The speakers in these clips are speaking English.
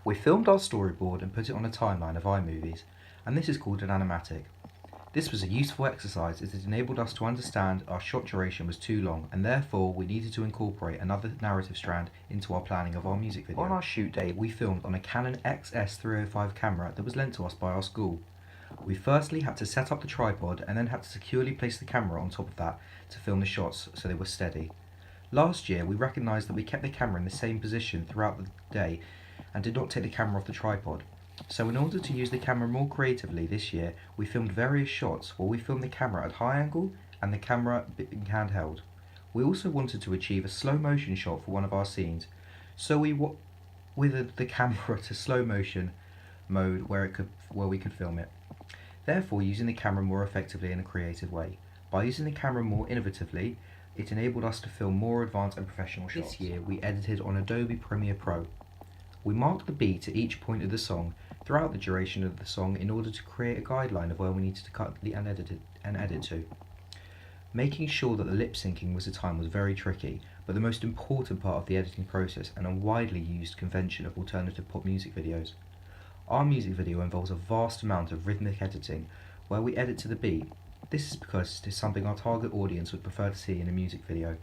We filmed our storyboard and put it on a timeline of iMovies, and this is called an animatic. This was a useful exercise as it enabled us to understand our shot duration was too long, and therefore we needed to incorporate another narrative strand into our planning of our music video. On our shoot day, we filmed on a Canon XS305 camera that was lent to us by our school. We firstly had to set up the tripod and then had to securely place the camera on top of that to film the shots so they were steady. Last year, we recognised that we kept the camera in the same position throughout the day and did not take the camera off the tripod. So in order to use the camera more creatively this year, we filmed various shots where we filmed the camera at high angle and the camera being handheld. We also wanted to achieve a slow motion shot for one of our scenes, so we withered the camera to slow motion mode where we could film it, therefore using the camera more effectively in a creative way. By using the camera more innovatively, it enabled us to film more advanced and professional shots. This year we edited on Adobe Premiere Pro. We marked the beat at each point of the song throughout the duration of the song in order to create a guideline of where we needed to cut and edit to. Making sure that the lip syncing was at time was very tricky, but the most important part of the editing process and a widely used convention of alternative pop music videos. Our music video involves a vast amount of rhythmic editing where we edit to the beat. This is because it is something our target audience would prefer to see in a music video.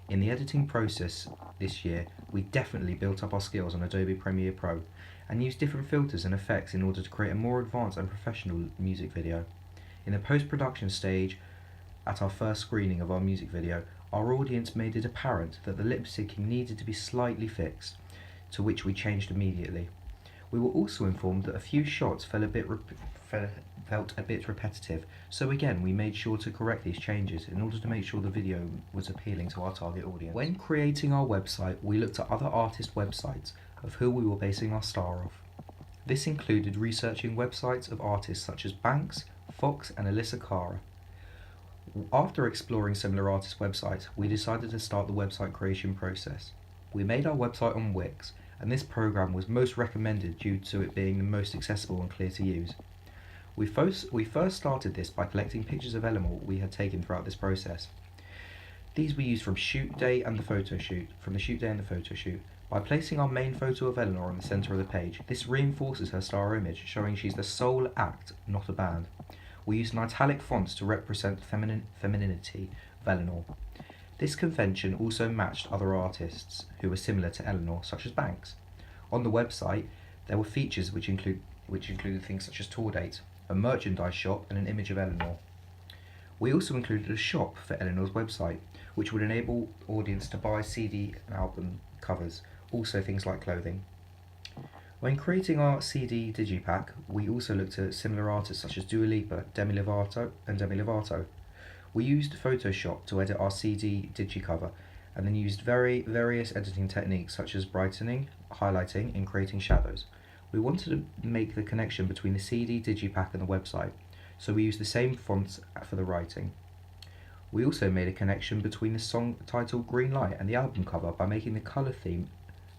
In the editing process this year, we definitely built up our skills on Adobe Premiere Pro and used different filters and effects in order to create a more advanced and professional music video. In the post-production stage, at our first screening of our music video, our audience made it apparent that the lip syncing needed to be slightly fixed, to which we changed immediately. We were also informed that a few shots felt a bit repetitive, so again we made sure to correct these changes in order to make sure the video was appealing to our target audience. When creating our website, we looked at other artist websites of who we were basing our star off. This included researching websites of artists such as Banks, Fox and Alyssa Cara. After exploring similar artist websites, we decided to start the website creation process. We made our website on Wix, and this program was most recommended due to it being the most accessible and clear to use. We first started this by collecting pictures of Eleanor we had taken throughout this process. These were used from the shoot day and the photo shoot. By placing our main photo of Eleanor on the centre of the page, this reinforces her star image, showing she's the sole act, not a band. We used an italic font to represent the femininity of Eleanor. This convention also matched other artists who were similar to Eleanor, such as Banks. On the website, there were features which included things such as tour dates, a merchandise shop and an image of Eleanor. We also included a shop for Eleanor's website, which would enable audience to buy CD and album covers, also things like clothing. When creating our CD digipack, we also looked at similar artists such as Dua Lipa, Demi Lovato. We used Photoshop to edit our CD digicover and then used various editing techniques such as brightening, highlighting and creating shadows. We wanted to make the connection between the CD digipack and the website, so we used the same fonts for the writing. We also made a connection between the song titled Green Light and the album cover by making the colour theme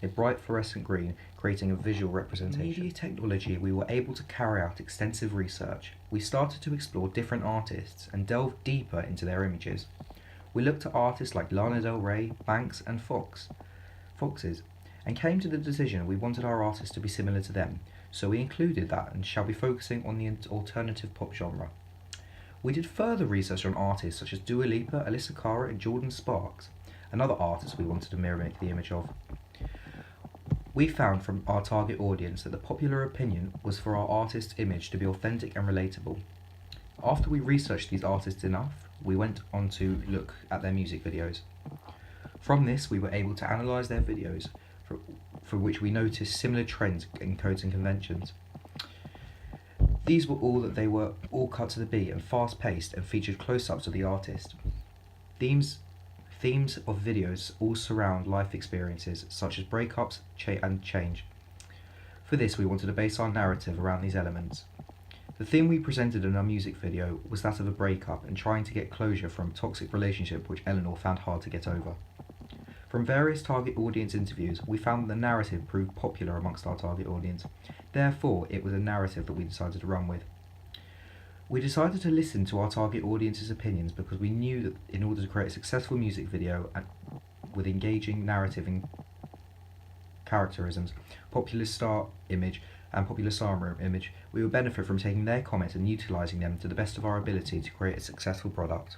a bright fluorescent green, creating a visual representation. In media technology, we were able to carry out extensive research. We started to explore different artists and delve deeper into their images. We looked at artists like Lana Del Rey, Banks and Foxes, and came to the decision we wanted our artists to be similar to them, so we included that and shall be focusing on the alternative pop genre. We did further research on artists such as Dua Lipa, Alyssa Cara and Jordan Sparks, another artist we wanted to mirror the image of. We found from our target audience that the popular opinion was for our artist's image to be authentic and relatable. After we researched these artists enough, we went on to look at their music videos. From this, we were able to analyse their videos, for which we noticed similar trends in codes and conventions. These were all that they were all cut to the beat and fast-paced and featured close-ups of the artist. Themes of videos all surround life experiences such as breakups and change. For this, we wanted to base our narrative around these elements. The theme we presented in our music video was that of a breakup and trying to get closure from a toxic relationship which Eleanor found hard to get over. From various target audience interviews, we found that the narrative proved popular amongst our target audience. Therefore, it was a narrative that we decided to run with. We decided to listen to our target audience's opinions because we knew that in order to create a successful music video with engaging narrative and characterisms, popular star image, and popular star image, we will benefit from taking their comments and utilising them to the best of our ability to create a successful product.